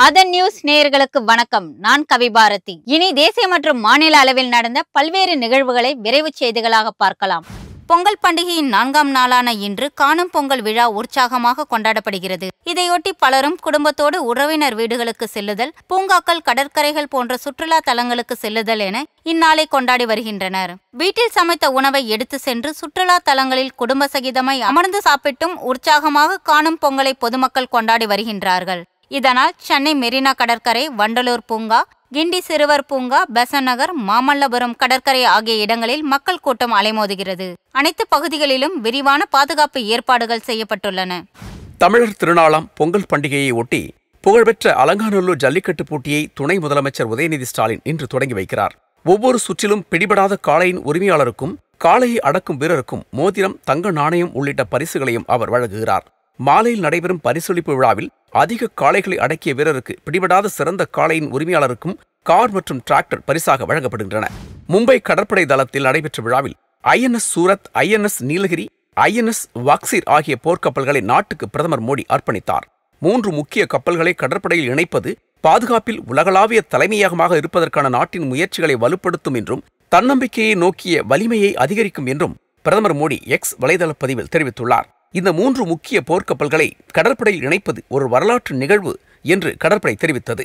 அதன் நியூஸ் நேயர்களுக்கு வணக்கம். நான் கவிபாரதி. இனி தேசிய மற்றும் மாநில அளவில் நடந்த பல்வேறு நிகழ்வுகளை விரைவு செய்திகளாக பார்க்கலாம். பொங்கல் பண்டிகையின் 4ஆம் நாளான இன்று காணும் பொங்கல் விழா உற்சாகமாக கொண்டாடப்படுகிறது. இதையொட்டி பலரும் குடும்பத்தோடு உறவினர் வீடுகளுக்கு செல்லுதல், பூங்காக்கள், கடற்கரைகள் போன்ற சுற்றுலா தலங்களுக்கு செல்லுதல் என இந்நாளை கொண்டாடி வருகின்றனர். வீட்டில் சமைத்த உணவை எடுத்து சென்று சுற்றுலா தலங்களில் குடும்ப சகிதமாய் அமர்ந்து சாப்பிட்டும் உற்சாகமாக காணும் பொங்கலை பொதுமக்கள் கொண்டாடி வருகின்றார்கள். இதனால் சென்னை மெரினா கடற்கரை, வண்டலூர் பூங்கா, கிண்டி சிறுவர் பூங்கா, பெசன்ட் நகர், மாமல்லபுரம் கடற்கரை ஆகிய இடங்களில் மக்கள் கூட்டம் அலைமோதுகிறது. அனைத்து பகுதிகளிலும் விரிவான பாதுகாப்பு ஏற்பாடுகள் செய்யப்பட்டுள்ளன. தமிழர் திருநாளாம் பொங்கல் பண்டிகையை ஒட்டி புகழ்பெற்ற அலங்காநல்லூர் ஜல்லிக்கட்டு போட்டியை துணை முதலமைச்சர் உதயநிதி ஸ்டாலின் இன்று தொடங்கி வைக்கிறார். ஒவ்வொரு சுற்றிலும் பிடிபடாத காளையின் உரிமையாளருக்கும் காளையை அடக்கும் வீரருக்கும் மோதிரம், தங்க நாணயம் உள்ளிட்ட பரிசுகளையும் அவர் வழங்குகிறார். மாலையில் நடைபெறும் பரிசளிப்பு விழாவில் அதிக காளைகளை அடக்கிய வீரருக்கு, பிடிபடாத சிறந்த காளையின் உரிமையாளருக்கும் கார் மற்றும் டிராக்டர் பரிசாக வழங்கப்படுகின்றன. மும்பை கடற்படை தளத்தில் நடைபெற்ற விழாவில் INS Surat, INS Nilgiri, INS வாக்சீர் ஆகிய போர்க்கப்பல்களை நாட்டுக்கு பிரதமர் மோடி அர்ப்பணித்தார். 3 முக்கிய கப்பல்களை கடற்படையில் இணைப்பது பாதுகாப்பில் உலகளாவிய தலைமையகமாக இருப்பதற்கான நாட்டின் முயற்சிகளை வலுப்படுத்தும் என்றும் தன்னம்பிக்கையை நோக்கிய வலிமையை அதிகரிக்கும் என்றும் பிரதமர் மோடி எக்ஸ் வலைதள பதிவில் தெரிவித்துள்ளார். இந்த 3 முக்கிய போர்க்கப்பல்களை கடற்படையில் இணைப்பது ஒரு வரலாற்று நிகழ்வு என்று கடற்படை தெரிவித்தது.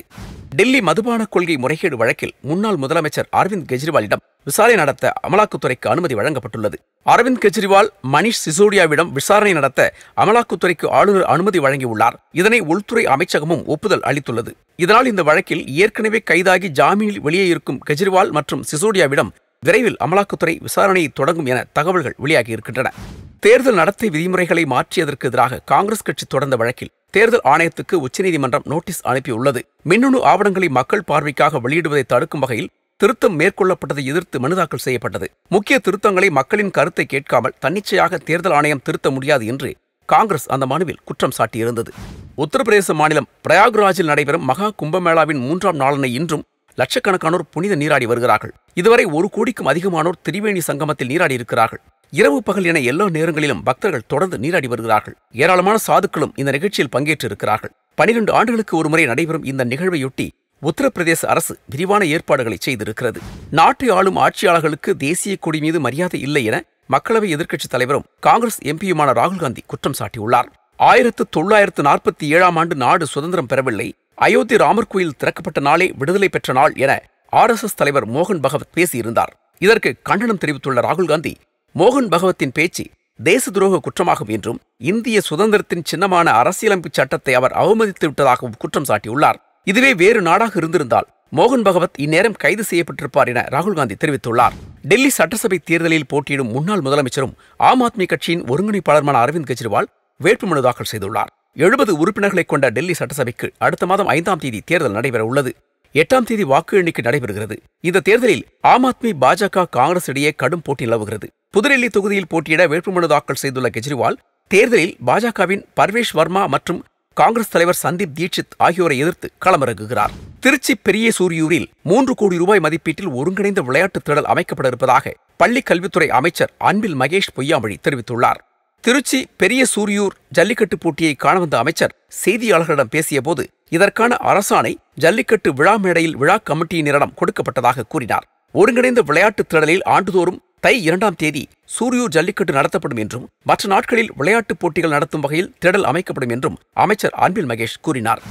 டெல்லி மதுபான கொள்கை முறைகேடு வழக்கில் முன்னாள் முதலமைச்சர் அரவிந்த் கெஜ்ரிவாலிடம் விசாரணை நடத்த அமலாக்கத்துறைக்கு அனுமதி வழங்கப்பட்டுள்ளது. அரவிந்த் கெஜ்ரிவால் மணிஷ் சிசோடியாவிடம் விசாரணை நடத்த அமலாக்கத்துறைக்கு ஆளுநர் அனுமதி வழங்கியுள்ளார். இதனை உள்துறை அமைச்சகமும் ஒப்புதல் அளித்துள்ளது. இதனால் இந்த வழக்கில் ஏற்கனவே கைதாகி ஜாமீனில் வெளியே இருக்கும் கெஜ்ரிவால் மற்றும் சிசோடியாவிடம் விரைவில் அமலாக்கத்துறை விசாரணையை தொடங்கும் என தகவல்கள் வெளியாகியிருக்கின்றன. தேர்தல் நடத்தை விதிமுறைகளை மாற்றியதற்கு எதிராக காங்கிரஸ் கட்சி தொடர்ந்த வழக்கில் தேர்தல் ஆணையத்துக்கு உச்சநீதிமன்றம் நோட்டீஸ் அனுப்பியுள்ளது. மின்னணு ஆவணங்களை மக்கள் பார்வைக்காக வெளியிடுவதை தடுக்கும் வகையில் திருத்தம் மேற்கொள்ளப்பட்டதை எதிர்த்து மனு தாக்கல் செய்யப்பட்டது. முக்கிய திருத்தங்களை மக்களின் கருத்தை கேட்காமல் தன்னிச்சையாக தேர்தல் ஆணையம் திருத்த முடியாது என்று காங்கிரஸ் அந்த மனுவில் குற்றம் சாட்டியிருந்தது. உத்தரப்பிரதேச மாநிலம் பிரயாக்ராஜில் நடைபெறும் மகா கும்பமேளாவின் 3ஆம் நாளான இன்றும் லட்சக்கணக்கானோர் புனித நீராடி வருகிறார்கள். இதுவரை 1 கோடிக்கும் அதிகமானோர் திரிவேணி சங்கமத்தில் நீராடி இருக்கிறார்கள். இரவு பகல் என எல்லா நேரங்களிலும் பக்தர்கள் தொடர்ந்து நீராடி வருகிறார்கள். ஏராளமான சாதுக்களும் இந்த நிகழ்ச்சியில் பங்கேற்று இருக்கிறார்கள். 12 ஆண்டுகளுக்கு ஒருமுறை நடைபெறும் இந்த நிகழ்வையொட்டி உத்தரப்பிரதேச அரசு விரிவான ஏற்பாடுகளை செய்திருக்கிறது. நாட்டை ஆளும் ஆட்சியாளர்களுக்கு தேசிய கொடி மீது மரியாதை இல்லை என மக்களவை எதிர்க்கட்சித் தலைவரும் காங்கிரஸ் எம்பியுமான ராகுல் காந்தி குற்றம் சாட்டியுள்ளார். 1947ஆம் ஆண்டு நாடு சுதந்திரம் பெறவில்லை, அயோத்தி ராமர் கோயில் திறக்கப்பட்ட நாளே விடுதலை பெற்ற நாள் என RSS தலைவர் மோகன் பகவத் பேசியிருந்தார். இதற்கு கண்டனம் தெரிவித்துள்ள ராகுல் காந்தி, மோகன் பகவத்தின் பேச்சு தேச துரோக குற்றமாகும் என்றும் இந்திய சுதந்திரத்தின் சின்னமான அரசியலமைப்பு சட்டத்தை அவர் அவமதித்து விட்டதாகவும் குற்றம் சாட்டியுள்ளார். இதுவே வேறு நாடாக இருந்திருந்தால் மோகன் பகவத் இந்நேரம் கைது செய்யப்பட்டிருப்பார் என ராகுல் காந்தி தெரிவித்துள்ளார். டெல்லி சட்டசபை தேர்தலில் போட்டியிடும் முன்னாள் முதலமைச்சரும் ஆம் ஆத்மி கட்சியின் ஒருங்கிணைப்பாளருமான அரவிந்த் கெஜ்ரிவால் வேட்புமனு தாக்கல் செய்துள்ளார். 70 உறுப்பினர்களை கொண்ட டெல்லி சட்டசபைக்கு அடுத்த மாதம் 5ஆம் தேதி தேர்தல் நடைபெற உள்ளது. 8ஆம் தேதி வாக்கு எண்ணிக்கை நடைபெறுகிறது. இந்த தேர்தலில் ஆம் ஆத்மி, பாஜக, காங்கிரஸ் இடையே கடும் போட்டி நிலவுகிறது. புதுடெல்லி தொகுதியில் போட்டியிட வேட்புமனு தாக்கல் செய்துள்ள கெஜ்ரிவால் தேர்தலில் பாஜகவின் பர்வேஷ் வர்மா மற்றும் காங்கிரஸ் தலைவர் சந்தீப் தீட்சித் ஆகியோரை எதிர்த்து களமிறங்குகிறார். திருச்சி பெரிய சூரியூரில் 3 கோடி ரூபாய் மதிப்பீட்டில் ஒருங்கிணைந்த விளையாட்டுத் திடல் அமைக்கப்பட இருப்பதாக பள்ளிக் கல்வித்துறை அமைச்சர் அன்பில் மகேஷ் பொய்யாமொழி தெரிவித்துள்ளார். திருச்சி பெரிய சூரியூர் ஜல்லிக்கட்டு போட்டியை காண வந்த அமைச்சர் செய்தியாளர்களிடம் பேசியபோது இதற்கான அரசாணை ஜல்லிக்கட்டு விழா மேடையில் விழா கமிட்டியினரிடம் கொடுக்கப்பட்டதாக கூறினார். ஒருங்கிணைந்த விளையாட்டுத் திடலில் ஆண்டுதோறும் தை 2ஆம் தேதி சூரியூர் ஜல்லிக்கட்டு நடத்தப்படும் என்றும் மற்ற நாட்களில் விளையாட்டுப் போட்டிகள் நடத்தும் வகையில் திடல் அமைக்கப்படும் என்றும் அமைச்சர் அன்பில் மகேஷ் கூறினார்.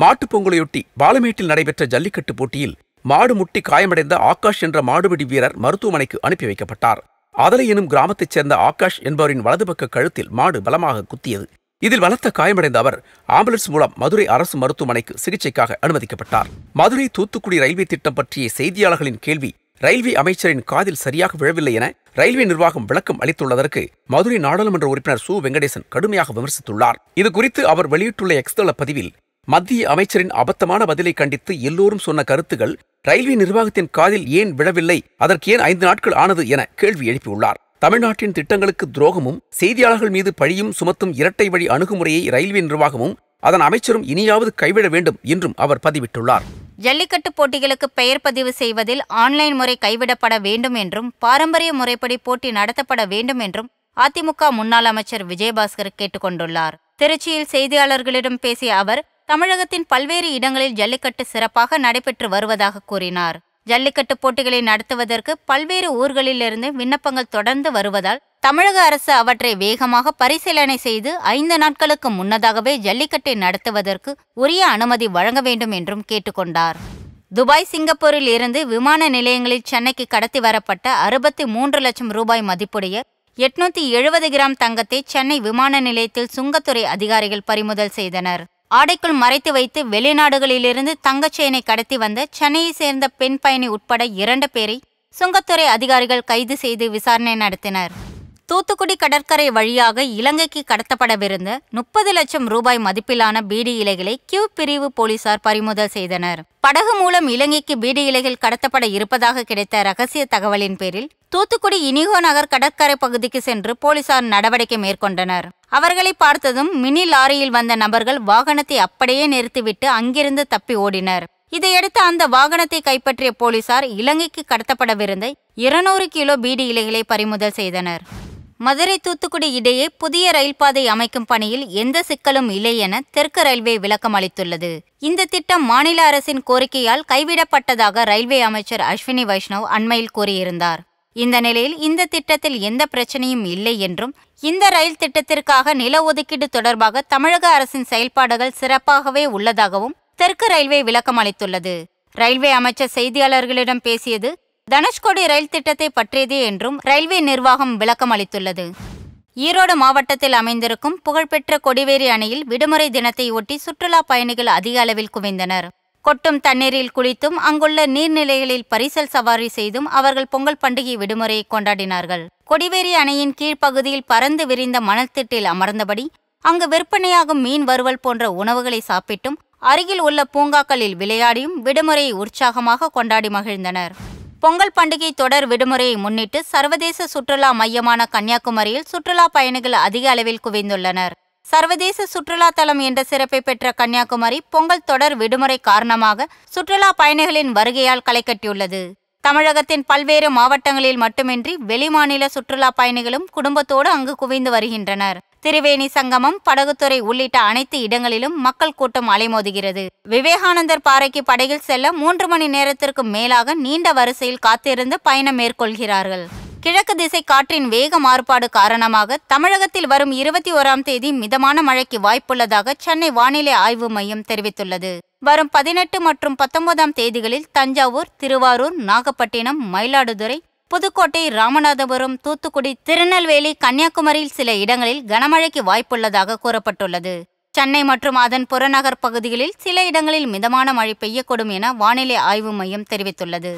மாட்டுப் பொங்கலையொட்டி பாலமேட்டில் நடைபெற்ற ஜல்லிக்கட்டு போட்டியில் மாடு முட்டி காயமடைந்த ஆகாஷ் என்ற மாடுபிடி வீரர் மருத்துவமனைக்கு அனுப்பி வைக்கப்பட்டார். அதலை எனும் கிராமத்தைச் சேர்ந்த ஆகாஷ் என்பவரின் வலதுபக்க கழுத்தில் மாடு பலமாக குத்தியது. இதில் பலத்த காயமடைந்த அவர் ஆம்புலன்ஸ் மூலம் மதுரை அரசு மருத்துவமனைக்கு சிகிச்சைக்காக அனுமதிக்கப்பட்டார். மதுரை தூத்துக்குடி ரயில்வே திட்டம் பற்றிய செய்தியாளர்களின் கேள்வி ரயில்வே அமைச்சரின் காதில் சரியாக விழவில்லை என ரயில்வே நிர்வாகம் விளக்கம் அளித்துள்ளதற்கு மதுரை நாடாளுமன்ற உறுப்பினர் சு. வெங்கடேசன் கடுமையாக விமர்சித்துள்ளார். இதுகுறித்து அவர் வெளியிட்டுள்ள எக்ஸ் தள பதிவில், மத்திய அமைச்சரின் அபத்தமான பதிலை கண்டித்து எல்லோரும் சொன்ன கருத்துகள் ரயில்வே நிர்வாகத்தின் காதில் ஏன் விழவில்லை, அதற்கு ஏன் 5 நாட்கள் ஆனது என கேள்வி எழுப்பியுள்ளார். தமிழ்நாட்டின் திட்டங்களுக்கு துரோகமும் செய்தியாளர்கள் மீது பழியும் சுமத்தும் இரட்டை வழி அணுகுமுறையை ரயில்வே நிர்வாகமும் அதன் அமைச்சரும் இனியாவது கைவிட வேண்டும் என்றும் அவர் பதிவிட்டுள்ளார். ஜல்லிக்கட்டு போட்டிகளுக்கு பெயர் பதிவு செய்வதில் ஆன்லைன் முறை கைவிடப்பட வேண்டும் என்றும் பாரம்பரிய முறைப்படி போட்டி நடத்தப்பட வேண்டும் என்றும் அதிமுக முன்னாள் அமைச்சர் விஜயபாஸ்கர் கேட்டுக்கொண்டுள்ளார். திருச்சியில் செய்தியாளர்களிடம் பேசிய அவர், தமிழகத்தின் பல்வேறு இடங்களில் ஜல்லிக்கட்டு சிறப்பாக நடைபெற்று வருவதாக கூறினார். ஜல்லிக்கட்டு போட்டிகளை நடத்துவதற்கு பல்வேறு ஊர்களிலிருந்து விண்ணப்பங்கள் தொடர்ந்து வருவதால் தமிழக அரசு அவற்றை வேகமாக பரிசீலனை செய்து 5 நாட்களுக்கு முன்னதாகவே ஜல்லிக்கட்டை நடத்துவதற்கு உரிய அனுமதி வழங்க வேண்டும் என்றும் கேட்டுக்கொண்டார். துபாய், சிங்கப்பூரில் இருந்து விமான நிலையங்களில் சென்னைக்கு கடத்தி வரப்பட்ட 63 லட்சம் ரூபாய் மதிப்புடைய 870 கிராம் தங்கத்தை சென்னை விமான நிலையத்தில் சுங்கத்துறை அதிகாரிகள் பறிமுதல் செய்தனர். ஆடைக்குள் மறைத்து வைத்து வெளிநாடுகளிலிருந்து தங்கச் செயினை கடத்தி வந்த சென்னையை சேர்ந்த பெண் பயணி உட்பட 2 பேரை சுங்கத்துறை அதிகாரிகள் கைது செய்து விசாரணை நடத்தினர். தூத்துக்குடி கடற்கரை வழியாக இலங்கைக்கு கடத்தப்படவிருந்த 30 லட்சம் ரூபாய் மதிப்பிலான பீடி இலைகளை கியூ பிரிவு போலீசார் பறிமுதல் செய்தனர். படகு மூலம் இலங்கைக்கு பீடி இலைகள் கடத்தப்பட இருப்பதாக கிடைத்த ரகசிய தகவலின் பேரில் தூத்துக்குடி இனிகோ நகர் கடற்கரை பகுதிக்கு சென்று போலீசார் நடவடிக்கை மேற்கொண்டனர். அவர்களை பார்த்ததும் மினி லாரியில் வந்த நபர்கள் வாகனத்தை அப்படியே நிறுத்திவிட்டு அங்கிருந்து தப்பி ஓடினர். இதையடுத்து அந்த வாகனத்தை கைப்பற்றிய போலீசார் இலங்கைக்கு கடத்தப்படவிருந்த 200 கிலோ பீடி இலைகளை பறிமுதல் செய்தனர். மதுரை தூத்துக்குடி இடையே புதிய ரயில் பாதை அமைக்கும் பணியில் எந்த சிக்கலும் இல்லை என தெற்கு ரயில்வே விளக்கம் அளித்துள்ளது. இந்த திட்டம் மாநில அரசின் கோரிக்கையால் கைவிடப்பட்டதாக ரயில்வே அமைச்சர் அஸ்வினி வைஷ்ணவ் அண்மையில் கூறியிருந்தார். இந்த நிலையில் இந்த திட்டத்தில் எந்த பிரச்சனையும் இல்லை என்றும் இந்த ரயில் திட்டத்திற்காக நில ஒதுக்கீடு தொடர்பாக தமிழக அரசின் செயல்பாடுகள் சிறப்பாகவே உள்ளதாகவும் தெற்கு ரயில்வே விளக்கம் அளித்துள்ளது. ரயில்வே அமைச்சர் செய்தியாளர்களிடம் பேசியது தனுஷ்கோடி ரயில் திட்டத்தை பற்றியதே என்றும் ரயில்வே நிர்வாகம் விளக்கம் அளித்துள்ளது. ஈரோடு மாவட்டத்தில் அமைந்திருக்கும் புகழ்பெற்ற கொடிவேரி அணையில் விடுமுறை தினத்தை ஒட்டி சுற்றுலா பயணிகள் அதிக அளவில் குவிந்தனர். கொட்டும் தண்ணீரில் குளித்தும் அங்குள்ள நீர்நிலைகளில் பரிசல் சவாரி செய்தும் அவர்கள் பொங்கல் பண்டிகை விடுமுறையை கொண்டாடினார்கள். கொடிவேரி அணையின் கீழ்ப்பகுதியில் பறந்து விரிந்த மணல் திட்டில் அமர்ந்தபடி அங்கு விற்பனையாகும் மீன் வறுவல் போன்ற உணவுகளை சாப்பிட்டும் அருகில் உள்ள பூங்காக்களில் விளையாடியும் விடுமுறையை உற்சாகமாக கொண்டாடி மகிழ்ந்தனர். பொங்கல் பண்டிகை தொடர் விடுமுறையை முன்னிட்டு சர்வதேச சுற்றுலா மையமான கன்னியாகுமரியில் சுற்றுலா பயணிகள் அதிக அளவில் குவிந்துள்ளனர். சர்வதேச சுற்றுலா தலம் என்ற சிறப்பை பெற்ற கன்னியாகுமரி பொங்கல் தொடர் விடுமுறை காரணமாக சுற்றுலா பயணிகளின் வருகையால் களைகட்டியுள்ளது. தமிழகத்தின் பல்வேறு மாவட்டங்களில் மட்டுமின்றி வெளிமாநில சுற்றுலா பயணிகளும் குடும்பத்தோடு அங்கு குவிந்து வருகின்றனர். திரிவேணி சங்கமம், படகுத்துறை உள்ளிட்ட அனைத்து இடங்களிலும் மக்கள் கூட்டம் அலைமோதுகிறது. விவேகானந்தர் பாறைக்கு படகில் செல்ல 3 மணி நேரத்திற்கு மேலாக நீண்ட வரிசையில் காத்திருந்து பயணம் மேற்கொள்கிறார்கள். கிழக்கு திசை காற்றின் வேக மாறுபாடு காரணமாக தமிழகத்தில் வரும் 21ஆம் தேதி மிதமான மழைக்கு வாய்ப்புள்ளதாக சென்னை வானிலை ஆய்வு மையம் தெரிவித்துள்ளது. வரும் 18 மற்றும் 19ஆம் தேதிகளில் தஞ்சாவூர், திருவாரூர், நாகப்பட்டினம், மயிலாடுதுறை, புதுக்கோட்டை, ராமநாதபுரம், தூத்துக்குடி, திருநெல்வேலி, கன்னியாகுமரியில் சில இடங்களில் கனமழைக்கு வாய்ப்புள்ளதாக கூறப்பட்டுள்ளது. சென்னை மற்றும் அதன் புறநகர் பகுதிகளில் சில இடங்களில் மிதமான மழை பெய்யக்கூடும் என வானிலை ஆய்வு மையம் தெரிவித்துள்ளது.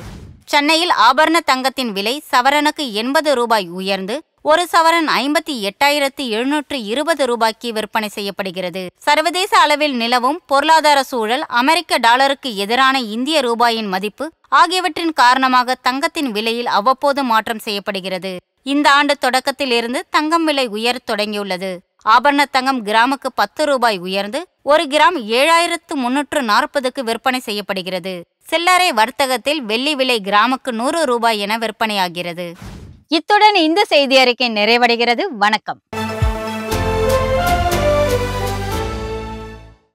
சென்னையில் ஆபரண தங்கத்தின் விலை சவரனுக்கு 80 ரூபாய் உயர்ந்து ஒரு சவரன் 58,720 ரூபாய்க்கு விற்பனை செய்யப்படுகிறது. சர்வதேச அளவில் நிலவும் பொருளாதார சூழல், அமெரிக்க டாலருக்கு எதிரான இந்திய ரூபாயின் மதிப்பு ஆகியவற்றின் காரணமாக தங்கத்தின் விலையில் அவ்வப்போது மாற்றம் செய்யப்படுகிறது. இந்த ஆண்டு தொடக்கத்தில் இருந்து தங்கம் விலை உயரத் தொடங்கியுள்ளது. ஆபரண தங்கம் கிராமுக்கு 10 ரூபாய் உயர்ந்து 1 கிராம் 7,340க்கு விற்பனை செய்யப்படுகிறது. சில்லறை வர்த்தகத்தில் வெள்ளி விலை கிராமுக்கு 100 ரூபாய் என விற்பனையாகிறது. இத்துடன் இந்த செய்தி அறிக்கை நிறைவடைகிறது. வணக்கம்.